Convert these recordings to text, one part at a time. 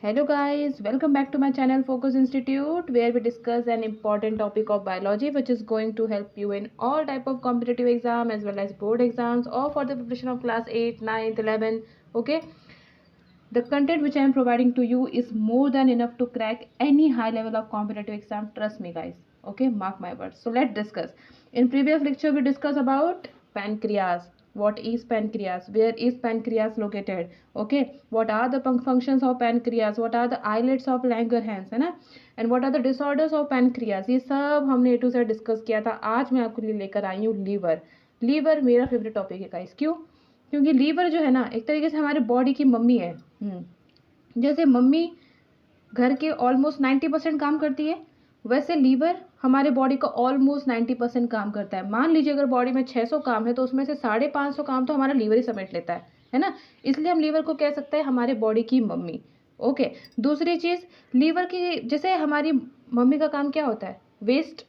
Hello guys, welcome back to my channel Focus Institute where we discuss an important topic of biology which is going to help you in all type of competitive exam as well as board exams or for the preparation of class 8, 9th, 11. Okay, the content which I am providing to you is more than enough to crack any high level of competitive exam. Trust me guys. Okay, mark my words. So let's discuss. In previous lecture we discussed about pancreas. What is pancreas? Where is pancreas located? Okay, what are the functions of pancreas? What are the islets of Langerhans, है ना? And what are the disorders of pancreas? ये सब हमने A to Z discuss किया था. आज मैं आपके लिए लेकर आई हूँ लीवर. लीवर मेरा फेवरेट टॉपिक है गाइस. क्यों? क्योंकि लीवर जो है ना एक तरीके से हमारे बॉडी की मम्मी है. जैसे मम्मी घर के ऑलमोस्ट 90% काम करती है, वैसे लीवर हमारे बॉडी का ऑलमोस्ट 90% काम करता है. मान लीजिए अगर बॉडी में 600 काम है तो उसमें से 550 काम तो हमारा लीवर ही समेट लेता है ना. इसलिए हम लीवर को कह सकते हैं हमारे बॉडी की मम्मी. ओके, दूसरी चीज़, लीवर की जैसे हमारी मम्मी का काम क्या होता है, वेस्ट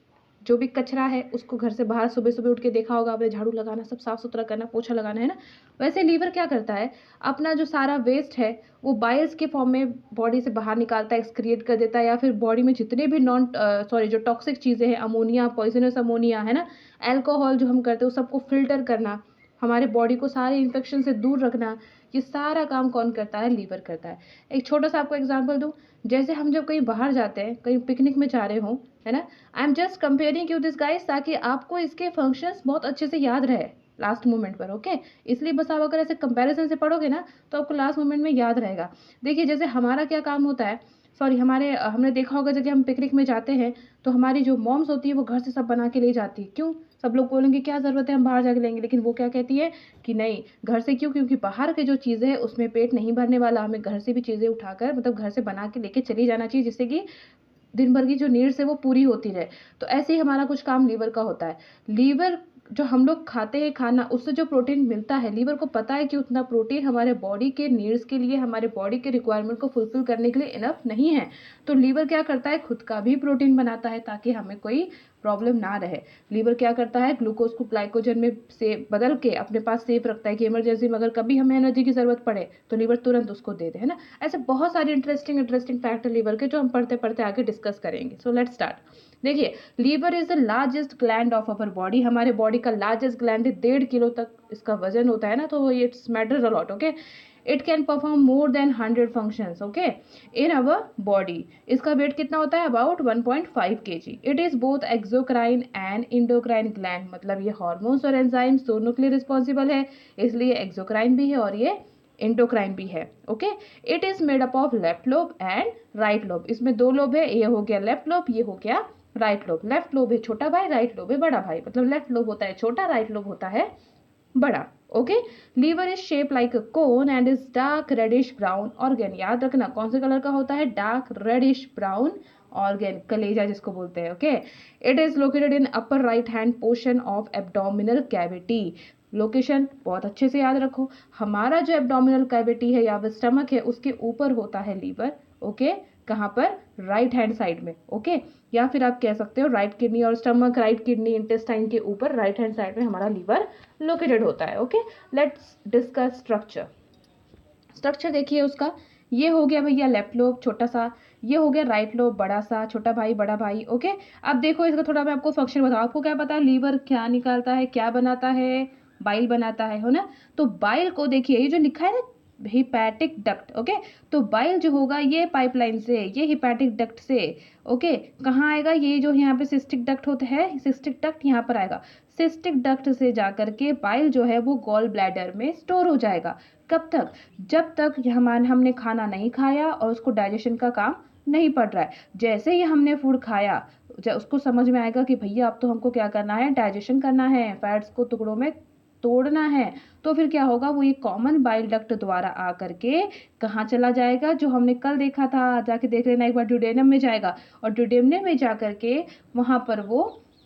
जो भी कचरा है उसको घर से बाहर सुबह सुबह उठ के देखा होगा आपने, झाड़ू लगाना, सब साफ सुथरा करना, पोछा लगाना, है ना. वैसे लीवर क्या करता है, अपना जो सारा वेस्ट है वो बाइल्स के फॉर्म में बॉडी से बाहर निकालता है, एक्सक्रिएट कर देता है, या फिर बॉडी में जितने भी जो टॉक्सिक चीज़ें हैं, अमोनिया, पॉइजनस अमोनिया, है ना, अल्कोहल जो हम करते हैं उस सबको फिल्टर करना, हमारे बॉडी को सारे इन्फेक्शन से दूर रखना, ये सारा काम कौन करता है, लीवर करता है. एक छोटा सा आपको एग्जांपल दूं, जैसे हम जब कहीं बाहर जाते हैं, कहीं पिकनिक में जा रहे हों, है ना, I am just comparing you this guys ताकि आपको इसके फंक्शंस बहुत अच्छे से याद रहे लास्ट मोमेंट पर. ओके, इसलिए बस आप अगर ऐसे कंपैरिजन से पढ़ोगे ना तो आपको लास्ट मोमेंट में याद रहेगा. देखिए जैसे हमारा क्या काम होता है, सॉरी हमने देखा होगा जब हम पिकनिक में जाते हैं तो हमारी जो मॉम्स होती है वो घर से सब बना के ले जाती है. क्यों? सब लोग बोलेंगे क्या ज़रूरत है, हम बाहर जाके लेंगे, लेकिन वो क्या कहती है कि नहीं, घर से. क्यों? क्योंकि बाहर के जो चीज़ें हैं उसमें पेट नहीं भरने वाला, हमें घर से भी चीज़ें उठाकर मतलब घर से बना के लेके चली जाना चाहिए, जिससे कि दिन भर की जो नीड्स है वो पूरी होती रहे. तो ऐसे ही हमारा कुछ काम लीवर का होता है. लीवर जो हम लोग खाते हैं खाना, उससे जो प्रोटीन मिलता है, लीवर को पता है कि उतना प्रोटीन हमारे बॉडी के नीड्स के लिए, हमारे बॉडी के रिक्वायरमेंट को फुलफिल करने के लिए इनफ नहीं है. तो लीवर क्या करता है, खुद का भी प्रोटीन बनाता है ताकि हमें कोई प्रॉब्लम ना रहे. लीवर क्या करता है, ग्लूकोज को ग्लाइकोजन में से बदल के अपने पास सेफ रखता है कि इमरजेंसी में अगर कभी हमें एनर्जी की ज़रूरत पड़े तो लीवर तुरंत उसको दे दे, है ना. ऐसे बहुत सारे इंटरेस्टिंग फैक्ट लीवर के जो हम पढ़ते पढ़ते आगे डिस्कस करेंगे. So let's start. देखिए, liver is the largest gland of our body. हमारे बॉडी का लार्जेस्ट ग्लैंड है, 1.5 किलो तक इसका वजन होता है ना, तो it's matters a lot. Okay, it can perform more than 100 functions. Okay, in our body. इसका वेट कितना होता है, about 1.5 kg. It is both exocrine and endocrine gland, मतलब ये हार्मोन्स और एंजाइम्स दोनों के लिए रिस्पॉन्सिबल है, इसलिए एक्सोक्राइन भी है और ये इंडोक्राइन भी है. Okay, it is made up of left lobe and right lobe. इसमें 2 लोब है, ये हो गया लेफ्ट लोब, ये हो गया राइट लोब. लेफ्ट लोब है छोटा भाई, राइट लोब है बड़ा भाई, मतलब लेफ्ट लोब होता है छोटा, राइट लोब होता है बड़ा. Okay, liver is shape like a cone and is dark reddish brown organ. याद रखना कौन से कलर का होता है, डार्क रेडिश ब्राउन ऑर्गेन, कलेजा जिसको बोलते हैं. Okay, it is located in upper right hand portion of abdominal cavity. Location बहुत अच्छे से याद रखो, हमारा जो एब्डोमिनल कैविटी है या फिर स्टमक है उसके ऊपर होता है लीवर. ओके, कहाँ पर, राइट हैंड साइड में. ओके, या फिर आप कह सकते हो राइट किडनी और स्टमक, राइट किडनी इंटेस्टाइन के ऊपर राइट हैंड साइड में हमारा लीवर लोकेटेड होता है. Okay, let's discuss structure. Structure देखिए उसका, ये हो गया भैया लेफ्ट लोब छोटा सा, ये हो गया राइट लोब बड़ा सा, छोटा भाई बड़ा भाई. ओके, अब देखो इसका थोड़ा मैं आपको फंक्शन बताऊँ. आपको क्या पता है लीवर क्या निकालता है, क्या बनाता है, बाइल बनाता है ना. तो बाइल को देखिए, ये जो लिखा है ना हिपैटिक डक्ट. ओके, तो बाइल जो होगा ये पाइपलाइन से, ये हिपैटिक डक्ट से. ओके, कहाँ आएगा, ये जो यहाँ पे सिस्टिक डक्ट होता है, सिस्टिक डक्ट यहाँ पर आएगा. सिस्टिक डक्ट से जाकर के बाइल जो है वो गॉल ब्लैडर में स्टोर हो जाएगा. कब तक, जब तक हमने खाना नहीं खाया और उसको डाइजेशन का काम नहीं पड़ रहा है. जैसे ही हमने फूड खाया, उसको समझ में आएगा कि भैया अब तो हमको क्या करना है, डाइजेशन करना है, फैट्स को टुकड़ों में तोड़ना है. तो फिर क्या होगा, वो ये कॉमन बाइल डक्ट द्वारा आ करके कहाँ चला जाएगा, जो हमने कल देखा था, जाके देख लेना एक बार, ड्यूडेनम में जाएगा. और ड्यूडेनम में जा करके वहाँ पर वो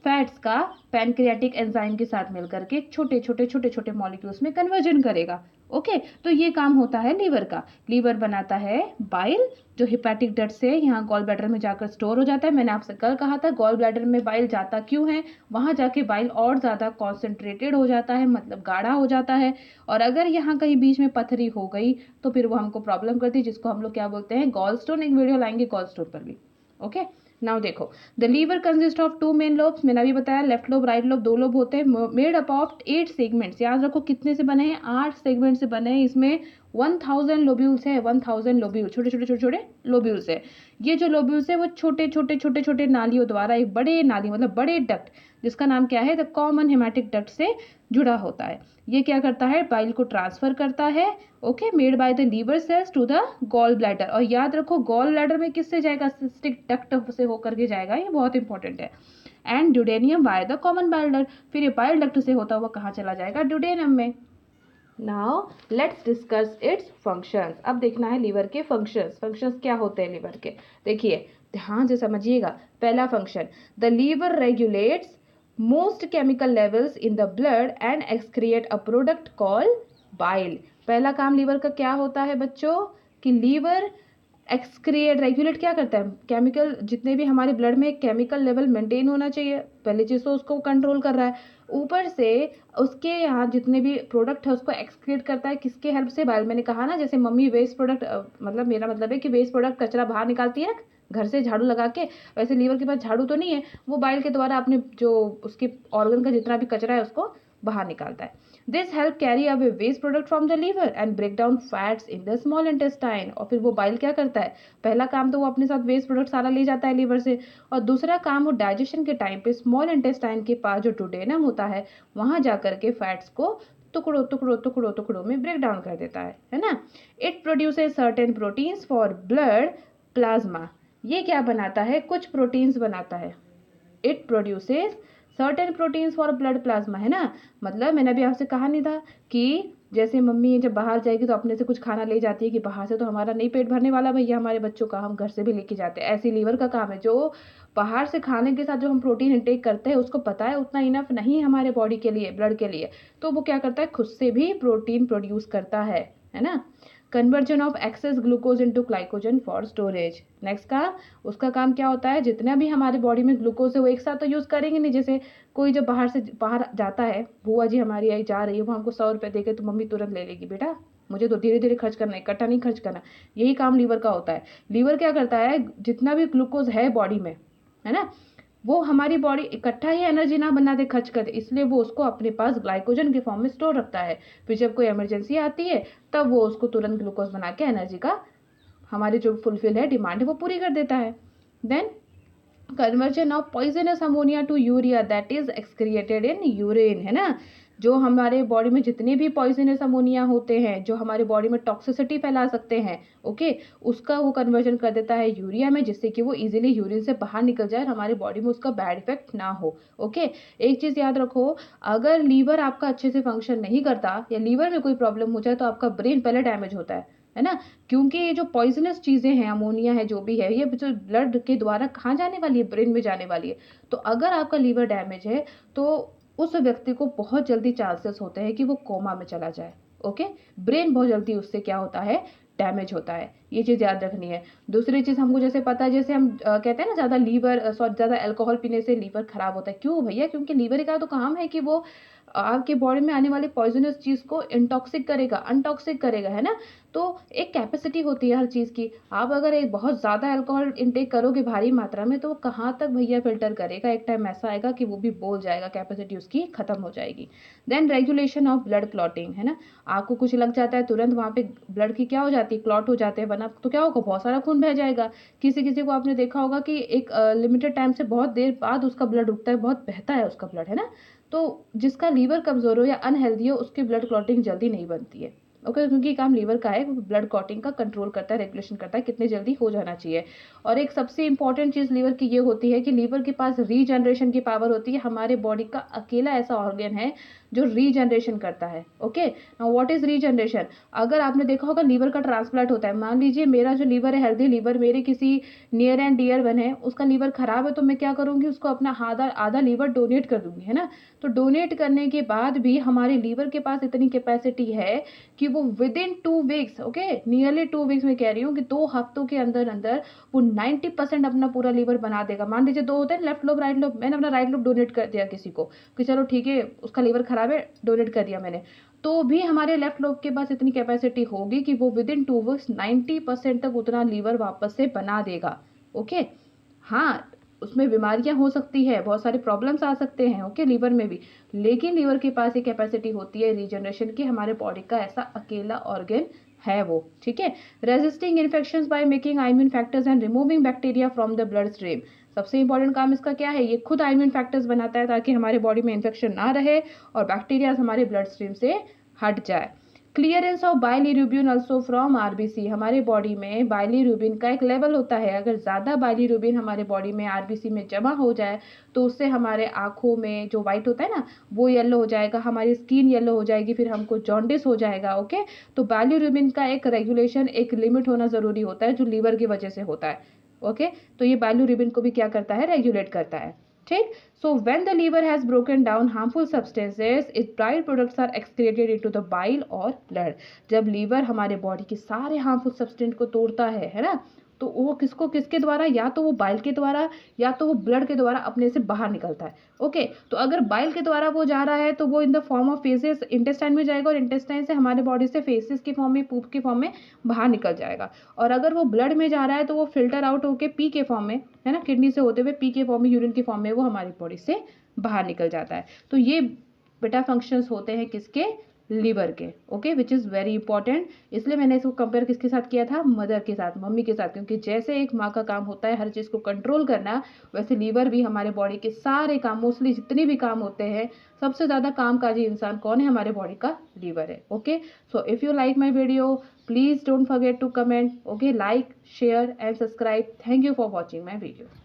फैट्स का पैनक्रियाटिक एंजाइम के साथ मिलकर के छोटे छोटे छोटे छोटे मॉलिक्यूल्स में कन्वर्जन करेगा। ओके, तो ये काम होता है लीवर का। लीवर बनाता है बाइल, जो हिपैटिक डक्ट से यहाँ गॉल ब्लैडर में जाकर स्टोर हो जाता है। मैंने आपसे कल कहा था गॉल ब्लैडर में बाइल जाता क्यों है, वहां जाके बाइल और ज्यादा कॉन्सेंट्रेटेड हो जाता है, मतलब गाढ़ा हो जाता है। और अगर यहाँ कहीं बीच में पथरी हो गई तो फिर वो हमको प्रॉब्लम करती है, जिसको हम लोग क्या बोलते हैं, गॉल स्टोन। एक वीडियो लाएंगे गॉल स्टोन पर भी। ओके, नाउ देखो, the liver consist of two main lobes. मैंने अभी बताया लेफ्ट लोब राइट लोब, दो लोब होते हैं, मेड अप ऑफ 8 सेगमेंट्स। याद रखो कितने से बने हैं, 8 सेगमेंट से बने हैं। इसमें 1000 लोब्यूल्स है, 1000 लोब्यूल, छोटे छोटे छोटे छोटे लोब्यूल्स है। ये जो लोब्यूल्स है वो छोटे छोटे छोटे छोटे नालियों द्वारा एक बड़े नाली, मतलब बड़े डक्ट, जिसका नाम क्या है, द कॉमन हेमेटिक डक्ट से जुड़ा होता है। ये क्या करता है, बाइल को ट्रांसफर करता है। Okay, made by the liver cells to the gall bladder. और याद रखो गॉल ब्लैडर में किससे जाएगा, सिस्टिक डक्ट से होकर के जाएगा, ये बहुत इंपॉर्टेंट है। And duodenum by the common bile duct, फिर ये बाइल डक्ट से होता हुआ कहाँ चला जाएगा, ड्यूडेनियम में। Now let's discuss it's functions. अब देखना है लीवर के फंक्शंस। फंक्शंस क्या होते हैं लीवर के, देखिए ध्यान से समझिएगा। पहला function, the liver regulates most chemical levels in the blood and excrete a product called bile. पहला काम लीवर का क्या होता है बच्चों, कि लीवर एक्सक्रिएट, रेगुलेट क्या करता है, केमिकल, जितने भी हमारे ब्लड में केमिकल लेवल मेंटेन होना चाहिए, पहली चीज तो उसको कंट्रोल कर रहा है। ऊपर से उसके यहाँ जितने भी प्रोडक्ट है उसको एक्सक्रिएट करता है, किसके हेल्प से, बाइल। मैंने कहा ना, जैसे मम्मी वेस्ट प्रोडक्ट, मतलब मेरा मतलब है कि वेस्ट प्रोडक्ट कचरा बाहर निकालती है घर से झाड़ू लगा के, वैसे लीवर के पास झाड़ू तो नहीं है, वो बाइल के द्वारा अपने जो उसके ऑर्गन का जितना भी कचरा है उसको बाहर निकालता है। This help carry away waste product from the liver and break down fats in the small intestine. और फिर वो बाइल क्या करता है, पहला काम तो वो अपने साथ वेस्ट प्रोडक्ट सारा ले जाता है लीवर से, और दूसरा काम वो डाइजेशन के टाइम पे स्मॉल इंटेस्टाइन के पास जो डुडेनम होता है वहां जाकर के फैट्स को टुकड़ों टुकड़ों टुकड़ों टुकड़ों में ब्रेक डाउन कर देता है ना। It produces certain proteins for blood plasma. ये क्या बनाता है, कुछ प्रोटीन्स बनाता है। It produces certain proteins for blood plasma, है ना। मतलब मैंने अभी आपसे कहा नहीं था कि जैसे मम्मी जब बाहर जाएगी तो अपने से कुछ खाना ले जाती है, कि बाहर से तो हमारा नहीं पेट भरने वाला भैया हमारे बच्चों का, हम घर से भी लेके जाते हैं। ऐसे लीवर का काम है, जो बाहर से खाने के साथ जो हम प्रोटीन इंटेक करते हैं उसको पता है उतना इनफ नहीं हमारे बॉडी के लिए, ब्लड के लिए, तो वो क्या करता है, खुद से भी प्रोटीन प्रोड्यूस करता है ना। Conversion of access glucose into glycogen for storage. Next का, उसका काम क्या होता है, जितना भी हमारे बॉडी में ग्लूकोज है वो एक साथ तो यूज करेंगे नहीं। जैसे कोई जब बाहर जाता है, बुआ जी हमारी आई जा रही है, वो हमको 100 रुपये देके तो मम्मी तुरंत ले लेगी, बेटा मुझे तो धीरे धीरे खर्च करना है, इकट्ठा नहीं खर्च करना। यही काम लीवर का होता है। लीवर क्या करता है, जितना भी ग्लूकोज है बॉडी में, है ना, वो हमारी बॉडी इकट्ठा ही एनर्जी ना बना दे, खर्च कर दे, इसलिए वो उसको अपने पास ग्लाइकोजन के फॉर्म में स्टोर रखता है। फिर जब कोई इमरजेंसी आती है तब वो उसको तुरंत ग्लूकोज बना के एनर्जी का, हमारी जो फुलफिल है डिमांड है वो पूरी कर देता है। Then conversion of poisonous ammonia to urea that is excreted in urine, है ना। जो हमारे बॉडी में जितने भी पॉइजनस अमोनिया होते हैं, जो हमारे बॉडी में टॉक्सिसिटी फैला सकते हैं, ओके, उसका वो कन्वर्जन कर देता है यूरिया में, जिससे कि वो इजीली यूरिन से बाहर निकल जाए और हमारे बॉडी में उसका बैड इफेक्ट ना हो। ओके, एक चीज याद रखो, अगर लीवर आपका अच्छे से फंक्शन नहीं करता या लीवर में कोई प्रॉब्लम हो जाए तो आपका ब्रेन पहले डैमेज होता है ना। क्योंकि ये जो पॉइजनस चीजें हैं, अमोनिया है, जो भी है, ये जो ब्लड के द्वारा कहाँ जाने वाली है, ब्रेन में जाने वाली है। तो अगर आपका लीवर डैमेज है तो उस व्यक्ति को बहुत जल्दी चांसेस होते हैं कि वो कोमा में चला जाए। ओके, ब्रेन बहुत जल्दी उससे क्या होता है, डैमेज होता है। ये चीज याद रखनी है। दूसरी चीज हमको जैसे पता है, जैसे हम कहते हैं ना, ज्यादा लीवर ज्यादा अल्कोहल पीने से लीवर खराब होता है। क्यों भैया, क्योंकि लीवर का तो काम है कि वो आपके बॉडी में आने वाले पॉइजनस चीज को इंटॉक्सिक करेगा, अनटॉक्सिक करेगा, है ना। तो एक कैपेसिटी होती है हर चीज की। आप अगर एक बहुत ज्यादा अल्कोहल इंटेक करोगे भारी मात्रा में, तो वो कहाँ तक भैया फिल्टर करेगा, एक टाइम ऐसा आएगा कि वो भी बोल जाएगा, कैपेसिटी उसकी खत्म हो जाएगी। Then regulation of blood clotting, है ना। आपको कुछ लग जाता है तुरंत वहां पे ब्लड की क्या हो जाती है, क्लॉट हो जाते हैं, वरना तो क्या होगा, बहुत सारा खून बह जाएगा। किसी किसी को आपने देखा होगा कि एक लिमिटेड टाइम से बहुत देर बाद उसका ब्लड रुकता है, बहुत बहता है उसका ब्लड, है ना। तो जिसका लीवर कमजोर हो या अनहेल्दी हो उसकी ब्लड क्लॉटिंग जल्दी नहीं बनती है। ओके, क्योंकि काम लीवर का है, ब्लड क्लॉटिंग का कंट्रोल करता है, रेगुलेशन करता है कितने जल्दी हो जाना चाहिए। और एक सबसे इंपॉर्टेंट चीज़ लीवर की ये होती है कि लीवर के पास रीजनरेशन की पावर होती है। हमारे बॉडी का अकेला ऐसा ऑर्गन है जो रीजनरेशन करता है। Okay, now what is regeneration? अगर आपने देखा होगा लीवर का ट्रांसप्लांट होता है, मान लीजिए मेरा जो लीवर है, हेल्दी लीवर, मेरे किसी नियर एंड डियर वन है, उसका लीवर खराब है, तो मैं क्या करूंगी, उसको अपना आधा आधा लीवर डोनेट कर दूंगी, है ना। तो डोनेट करने के बाद भी हमारे लीवर के पास इतनी कैपेसिटी है कि वो with in 2 weeks, okay, nearly 2 weeks में कह रही हूँ कि 2 हफ्तों के अंदर अंदर वो 90% अपना पूरा लीवर बना देगा। मान लीजिए दो होते हैं, लेफ्ट लोब राइट लोब, मैंने अपना राइट लोब डोनेट कर दिया किसी को कि चलो ठीक है उसका लीवर खराब है, डोनेट कर दिया मैंने, तो भी हमारे लेफ्ट लोब के पास इतनी कैपेसिटी होगी कि वो विद इन 2 वीक्स 90% तक उतना लीवर वापस से बना देगा। ओके, हाँ, उसमें बीमारियां हो सकती है, बहुत सारे प्रॉब्लम्स आ सकते हैं, ओके, लीवर में भी, लेकिन लीवर के पास एक कैपेसिटी होती है रीजनरेशन की, हमारे बॉडी का ऐसा अकेला ऑर्गन है वो, ठीक है। Resisting infections by making immune factors and removing bacteria from the blood stream. सबसे इंपॉर्टेंट काम इसका क्या है, ये खुद आइम्यून फैक्टर्स बनाता है ताकि हमारे बॉडी में इन्फेक्शन ना रहे और बैक्टीरिया हमारे ब्लड स्ट्रीम से हट जाए। Clearance of bilirubin also from RBC. हमारे बॉडी में बाइलिरुबिन का एक लेवल होता है, अगर ज़्यादा बाइलिरुबिन हमारे बॉडी में आरबीसी में जमा हो जाए तो उससे हमारे आँखों में जो वाइट होता है ना वो येलो हो जाएगा, हमारी स्किन येलो हो जाएगी, फिर हमको जॉन्डिस हो जाएगा। ओके, तो बाइलिरुबिन का एक रेगुलेशन, एक लिमिट होना ज़रूरी होता है जो लीवर की वजह से होता है। ओके, तो ये बाइलिरुबिन को भी क्या करता है, रेगुलेट करता है, ठीक। So when the liver has broken down harmful substances, its byproducts are excreted into the bile or blood. जब लीवर हमारे बॉडी के सारे हार्मफुल सब्सटेंस को तोड़ता है ना, तो वो किसको, किसके द्वारा, या तो वो बाइल के द्वारा या तो वो ब्लड के द्वारा अपने से बाहर निकलता है। ओके, तो अगर बाइल के द्वारा वो जा रहा है तो वो in the form of faces intestine में जाएगा और इंटेस्टाइन से हमारे बॉडी से फेसेस की फॉर्म में, पूप की फॉर्म में बाहर निकल जाएगा। और अगर वो ब्लड में जा रहा है तो वो फिल्टर आउट होके पी के फॉर्म में, है ना, किडनी से होते हुए पी के फॉर्म में, यूरिन की फॉर्म में वो हमारी बॉडी से बाहर निकल जाता है। तो ये बेटा फंक्शंस होते हैं किसके, लीवर के। Okay, which is very important. इसलिए मैंने इसको कंपेयर किसके साथ किया था, मदर के साथ, मम्मी के साथ, क्योंकि जैसे एक माँ का काम होता है हर चीज़ को कंट्रोल करना, वैसे लीवर भी हमारे बॉडी के सारे काम, मोस्टली जितने भी काम होते हैं, सबसे ज़्यादा कामकाजी इंसान कौन है, हमारे बॉडी का लीवर है। Okay, so if you like my video please don't forget to comment, okay, like, share and subscribe. Thank you for watching my video.